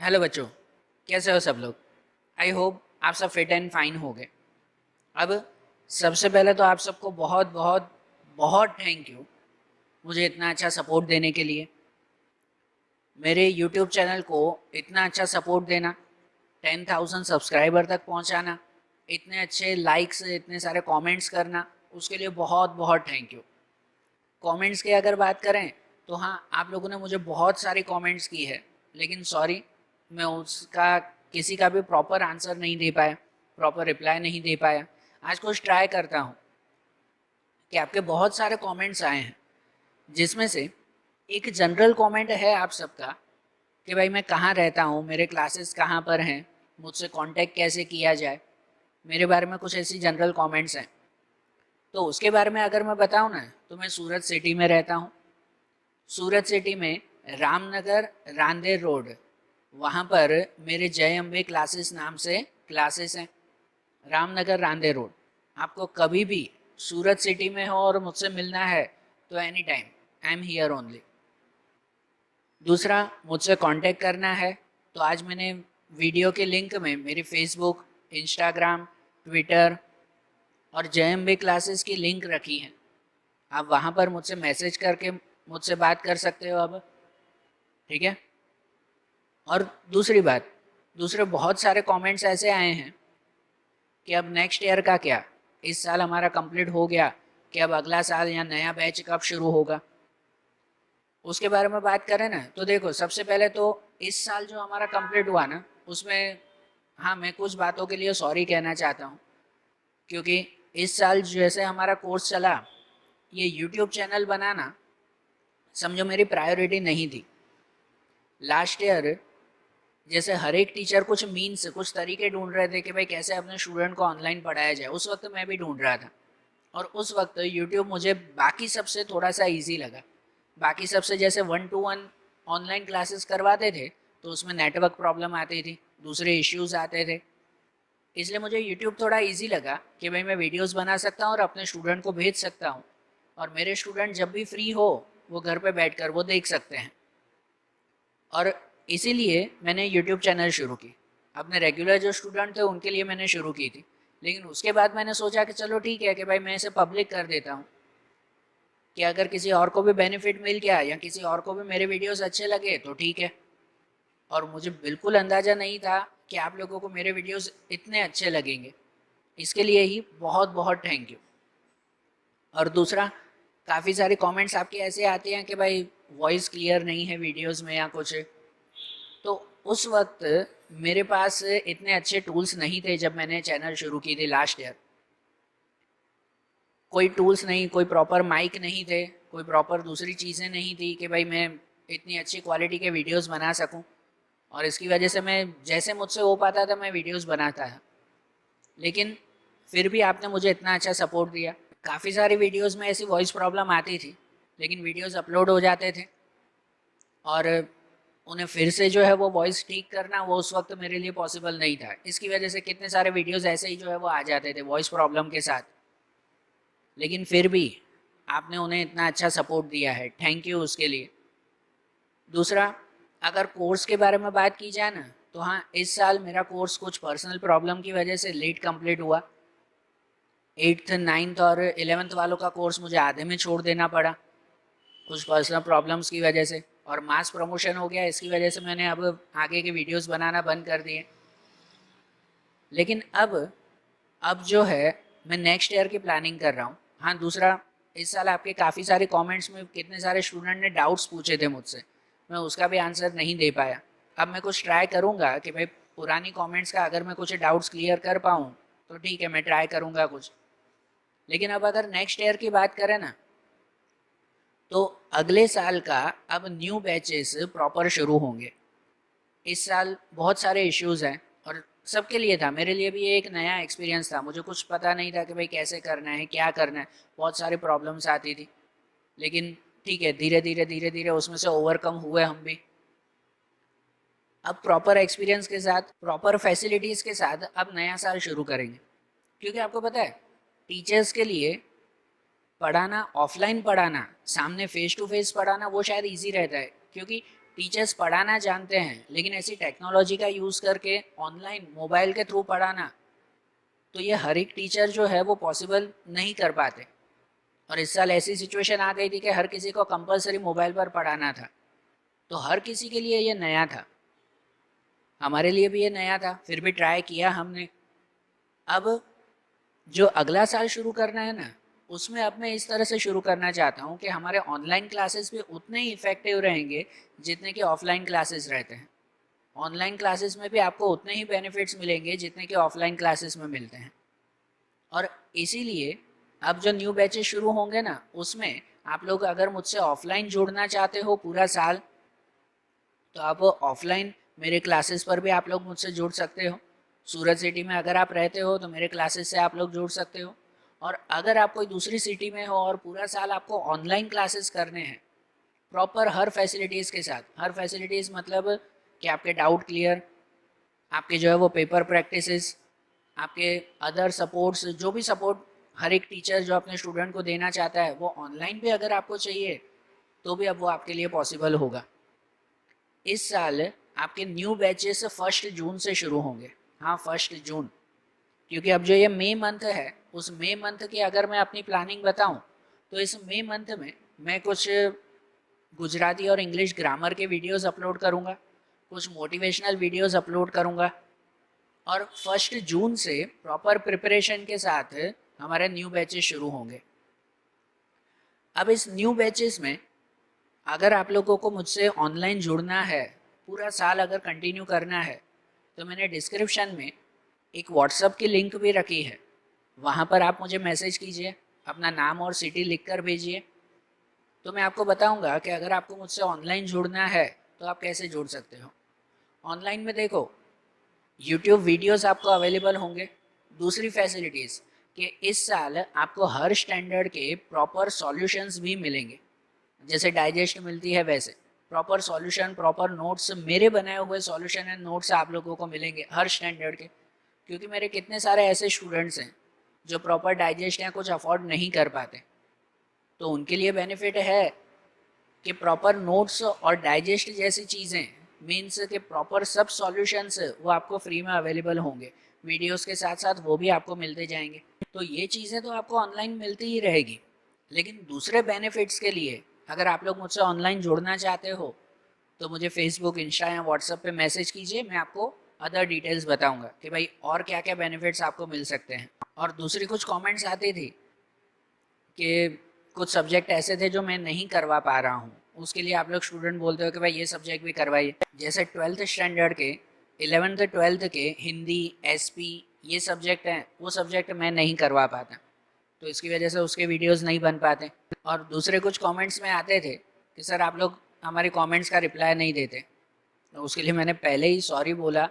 Hello बच्चों, कैसे हो सब लोग। आई होप आप सब फिट एंड फाइन हो गए। अब सबसे पहले तो आप सबको बहुत बहुत बहुत थैंक यू मुझे इतना अच्छा सपोर्ट देने के लिए। मेरे यूट्यूब चैनल को इतना अच्छा सपोर्ट देना, 10,000 सब्सक्राइबर तक पहुंचाना, इतने अच्छे लाइक्स, इतने सारे कमेंट्स करना, उसके लिए बहुत बहुत थैंक यू। कमेंट्स की अगर बात करें तो हाँ, आप लोगों ने मुझे बहुत सारी कमेंट्स की है, लेकिन सॉरी, मैं उसका किसी का भी प्रॉपर आंसर नहीं दे पाया, प्रॉपर रिप्लाई नहीं दे पाया। आज कुछ ट्राई करता हूँ कि आपके बहुत सारे कमेंट्स आए हैं, जिसमें से एक जनरल कमेंट है आप सबका कि भाई मैं कहाँ रहता हूँ, मेरे क्लासेस कहाँ पर हैं, मुझसे कांटेक्ट कैसे किया जाए, मेरे बारे में कुछ ऐसी जनरल कमेंट्स हैं। तो उसके बारे में अगर मैं बताऊँ ना, तो मैं सूरत सिटी में रहता हूँ। सूरत सिटी में रामनगर रांदेर रोड, वहाँ पर मेरे जय अम्बे क्लासेस नाम से क्लासेस हैं। रामनगर रांदेर रोड, आपको कभी भी सूरत सिटी में हो और मुझसे मिलना है तो any time I am here only. दूसरा, मुझसे कांटेक्ट करना है तो आज मैंने वीडियो के लिंक में मेरी फेसबुक, इंस्टाग्राम, ट्विटर और जय अम्बे क्लासेस की लिंक रखी है। आप वहाँ पर मुझसे मैसेज करके मुझसे बात कर सकते हो अब, ठीक है। और दूसरी बात, दूसरे बहुत सारे कमेंट्स ऐसे आए हैं कि अब नेक्स्ट ईयर का क्या, इस साल हमारा कंप्लीट हो गया, कि अब अगला साल या नया बैच कब शुरू होगा। उसके बारे में बात करें ना, तो देखो सबसे पहले तो इस साल जो हमारा कंप्लीट हुआ ना, उसमें हाँ, मैं कुछ बातों के लिए सॉरी कहना चाहता हूँ, क्योंकि इस साल जैसे हमारा कोर्स चला, ये यूट्यूब चैनल बनाना समझो मेरी प्रायोरिटी नहीं थी। लास्ट ईयर जैसे हर एक टीचर कुछ मीन्स, कुछ तरीके ढूंढ रहे थे कि भाई कैसे अपने स्टूडेंट को ऑनलाइन पढ़ाया जाए, उस वक्त मैं भी ढूंढ रहा था। और उस वक्त यूट्यूब मुझे बाकी सबसे थोड़ा सा इजी लगा। बाकी सबसे जैसे 1-to-1 ऑनलाइन क्लासेस करवाते थे तो उसमें नेटवर्क प्रॉब्लम आती थी, दूसरे इश्यूज आते थे। इसलिए मुझे यूट्यूब थोड़ा इजी लगा कि भाई मैं वीडियोस बना सकता हूँ और अपने स्टूडेंट को भेज सकता हूँ, और मेरे स्टूडेंट जब भी फ्री हो वो घर पे बैठकर वो देख सकते हैं। और इसीलिए मैंने यूट्यूब चैनल शुरू की। अपने रेगुलर जो स्टूडेंट थे उनके लिए मैंने शुरू की थी, लेकिन उसके बाद मैंने सोचा कि चलो ठीक है कि भाई मैं इसे पब्लिक कर देता हूँ, कि अगर किसी और को भी बेनिफिट मिल गया या किसी और को भी मेरे वीडियोस अच्छे लगे तो ठीक है। और मुझे बिल्कुल अंदाज़ा नहीं था कि आप लोगों को मेरे वीडियोस इतने अच्छे लगेंगे। इसके लिए ही बहुत बहुत थैंक यू। और दूसरा, काफ़ी सारे कमेंट्स आपके ऐसे आते हैं कि भाई वॉइस क्लियर नहीं है वीडियोस में या कुछ। तो उस वक्त मेरे पास इतने अच्छे टूल्स नहीं थे जब मैंने चैनल शुरू की थी लास्ट ईयर। कोई टूल्स नहीं, कोई प्रॉपर माइक नहीं थे, कोई प्रॉपर दूसरी चीज़ें नहीं थी कि भाई मैं इतनी अच्छी क्वालिटी के वीडियोस बना सकूं। और इसकी वजह से मैं जैसे मुझसे हो पाता था मैं वीडियोस बनाता है। लेकिन फिर भी आपने मुझे इतना अच्छा सपोर्ट दिया। काफ़ी सारी वीडियोस में ऐसी वॉइस प्रॉब्लम आती थी, लेकिन वीडियोस अपलोड हो जाते थे, और उन्हें फिर से जो है वो वॉइस ठीक करना वो उस वक्त मेरे लिए पॉसिबल नहीं था। इसकी वजह से कितने सारे वीडियोस ऐसे ही जो है वो आ जाते थे वॉइस प्रॉब्लम के साथ। लेकिन फिर भी आपने उन्हें इतना अच्छा सपोर्ट दिया है, थैंक यू उसके लिए। दूसरा, अगर कोर्स के बारे में बात की जाए ना, तो हाँ, इस साल मेरा कोर्स कुछ पर्सनल प्रॉब्लम की वजह से लेट कंप्लीट हुआ। 8th 9th और 11th वालों का कोर्स मुझे आधे में छोड़ देना पड़ा, कुछ पर्सनल प्रॉब्लम्स की वजह से। और मास प्रमोशन हो गया, इसकी वजह से मैंने अब आगे के वीडियोस बनाना बंद कर दिए। लेकिन अब जो है मैं नेक्स्ट ईयर की प्लानिंग कर रहा हूँ। हाँ, दूसरा, इस साल आपके काफ़ी सारे कमेंट्स में कितने सारे स्टूडेंट ने डाउट्स पूछे थे मुझसे, मैं उसका भी आंसर नहीं दे पाया। अब मैं कुछ ट्राई करूँगा कि भाई पुरानी कमेंट्स का अगर मैं कुछ डाउट्स क्लियर कर पाऊँ तो ठीक है, मैं ट्राई करूँगा कुछ। लेकिन अब अगर नेक्स्ट ईयर की बात करें ना, तो अगले साल का अब न्यू बैचेस प्रॉपर शुरू होंगे। इस साल बहुत सारे इश्यूज हैं, और सबके लिए था, मेरे लिए भी ये एक नया एक्सपीरियंस था। मुझे कुछ पता नहीं था कि भाई कैसे करना है, क्या करना है, बहुत सारी प्रॉब्लम्स आती थी। लेकिन ठीक है, धीरे धीरे उसमें से ओवरकम हुए हम भी। अब प्रॉपर एक्सपीरियंस के साथ, प्रॉपर फैसिलिटीज़ के साथ अब नया साल शुरू करेंगे। क्योंकि आपको पता है, टीचर्स के लिए पढ़ाना, ऑफलाइन पढ़ाना, सामने फेस टू फेस पढ़ाना वो शायद इजी रहता है, क्योंकि टीचर्स पढ़ाना जानते हैं, लेकिन ऐसी टेक्नोलॉजी का यूज़ करके ऑनलाइन मोबाइल के थ्रू पढ़ाना, तो ये हर एक टीचर जो है वो पॉसिबल नहीं कर पाते। और इस साल ऐसी सिचुएशन आ गई थी कि हर किसी को कंपलसरी मोबाइल पर पढ़ाना था, तो हर किसी के लिए ये नया था, हमारे लिए भी ये नया था, फिर भी ट्राई किया हमने। अब जो अगला साल शुरू करना है ना, उसमें अब मैं इस तरह से शुरू करना चाहता हूँ कि हमारे ऑनलाइन क्लासेस भी उतने ही इफ़ेक्टिव रहेंगे जितने कि ऑफलाइन क्लासेस रहते हैं। ऑनलाइन क्लासेस में भी आपको उतने ही बेनिफिट्स मिलेंगे जितने कि ऑफलाइन क्लासेस में मिलते हैं। और इसीलिए अब जो न्यू बैचेस शुरू होंगे ना, उसमें आप लोग अगर मुझसे ऑफलाइन जुड़ना चाहते हो पूरा साल, तो आप ऑफलाइन मेरे क्लासेस पर भी आप लोग मुझसे जुड़ सकते हो। सूरत सिटी में अगर आप रहते हो तो मेरे क्लासेस से आप लोग जुड़ सकते हो। और अगर आप कोई दूसरी सिटी में हो और पूरा साल आपको ऑनलाइन क्लासेस करने हैं प्रॉपर हर फैसिलिटीज़ के साथ, हर फैसिलिटीज़ मतलब कि आपके डाउट क्लियर, आपके जो है वो पेपर प्रैक्टिसेस, आपके अदर सपोर्ट्स, जो भी सपोर्ट हर एक टीचर जो अपने स्टूडेंट को देना चाहता है वो ऑनलाइन भी अगर आपको चाहिए तो भी अब वो आपके लिए पॉसिबल होगा। इस साल आपके न्यू बैचेस 1 जून से शुरू होंगे। हाँ, 1 जून, क्योंकि अब जो ये मई मंथ है, उस मई मंथ की अगर मैं अपनी प्लानिंग बताऊं तो इस मई मंथ में मैं कुछ गुजराती और इंग्लिश ग्रामर के वीडियोस अपलोड करूंगा, कुछ मोटिवेशनल वीडियोस अपलोड करूंगा, और 1 जून से प्रॉपर प्रिपरेशन के साथ हमारे न्यू बैचेस शुरू होंगे। अब इस न्यू बैचेस में अगर आप लोगों को मुझसे ऑनलाइन जुड़ना है, पूरा साल अगर कंटिन्यू करना है, तो मैंने डिस्क्रिप्शन में एक व्हाट्सअप की लिंक भी रखी है, वहाँ पर आप मुझे मैसेज कीजिए, अपना नाम और सिटी लिख कर भेजिए, तो मैं आपको बताऊंगा कि अगर आपको मुझसे ऑनलाइन जुड़ना है तो आप कैसे जुड़ सकते हो। ऑनलाइन में देखो, यूट्यूब वीडियोस आपको अवेलेबल होंगे। दूसरी फैसिलिटीज़ कि इस साल आपको हर स्टैंडर्ड के प्रॉपर सॉल्यूशंस भी मिलेंगे, जैसे डाइजेस्ट मिलती है वैसे प्रॉपर सॉल्यूशन, प्रॉपर नोट्स, मेरे बनाए हुए सॉल्यूशन एंड नोट्स आप लोगों को मिलेंगे हर स्टैंडर्ड के। क्योंकि मेरे कितने सारे ऐसे स्टूडेंट्स हैं जो प्रॉपर डाइजेस्ट या कुछ अफोर्ड नहीं कर पाते, तो उनके लिए बेनिफिट है कि प्रॉपर नोट्स और डाइजेस्ट जैसी चीज़ें, मीन्स के प्रॉपर सब सॉल्यूशंस वो आपको फ्री में अवेलेबल होंगे, वीडियोस के साथ साथ वो भी आपको मिलते जाएंगे। तो ये चीज़ें तो आपको ऑनलाइन मिलती ही रहेगी, लेकिन दूसरे बेनिफिट्स के लिए अगर आप लोग मुझसे ऑनलाइन जुड़ना चाहते हो तो मुझे फेसबुक, इंस्टा या व्हाट्सएप पे मैसेज कीजिए, मैं आपको अदर डिटेल्स बताऊंगा कि भाई और क्या क्या बेनिफिट्स आपको मिल सकते हैं। और दूसरी कुछ कमेंट्स आती थी कि कुछ सब्जेक्ट ऐसे थे जो मैं नहीं करवा पा रहा हूँ, उसके लिए आप लोग स्टूडेंट बोलते हो कि भाई ये सब्जेक्ट भी करवाइए, जैसे 12th स्टैंडर्ड के, 11th 12th के हिंदी, एसपी, ये सब्जेक्ट हैं, वो सब्जेक्ट मैं नहीं करवा पाता, तो इसकी वजह से उसके वीडियोस नहीं बन पाते। और दूसरे कुछ कमेंट्स में आते थे कि सर आप लोग हमारे कमेंट्स का रिप्लाई नहीं देते, तो उसके लिए मैंने पहले ही सॉरी बोला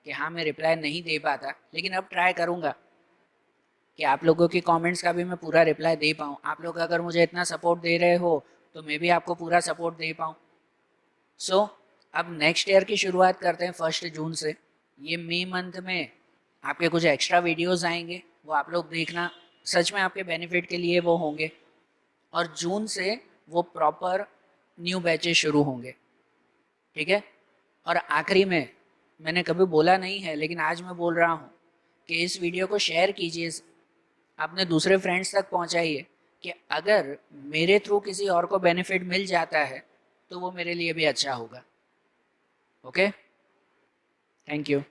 कि हाँ मैं रिप्लाई नहीं दे पाता, लेकिन अब ट्राई करूँगा कि आप लोगों की कमेंट्स का भी मैं पूरा रिप्लाई दे पाऊँ। आप लोग अगर मुझे इतना सपोर्ट दे रहे हो तो मैं भी आपको पूरा सपोर्ट दे पाऊँ। सो अब नेक्स्ट ईयर की शुरुआत करते हैं 1 जून से। ये मई मंथ में आपके कुछ एक्स्ट्रा वीडियोस आएंगे, वो आप लोग देखना, सच में आपके बेनिफिट के लिए वो होंगे। और जून से वो प्रॉपर न्यू बैचेस शुरू होंगे, ठीक है। और आखिरी में, मैंने कभी बोला नहीं है लेकिन आज मैं बोल रहा हूँ कि इस वीडियो को शेयर कीजिए, अपने दूसरे फ्रेंड्स तक पहुँचाइए कि अगर मेरे थ्रू किसी और को बेनिफिट मिल जाता है तो वो मेरे लिए भी अच्छा होगा। Okay, thank you.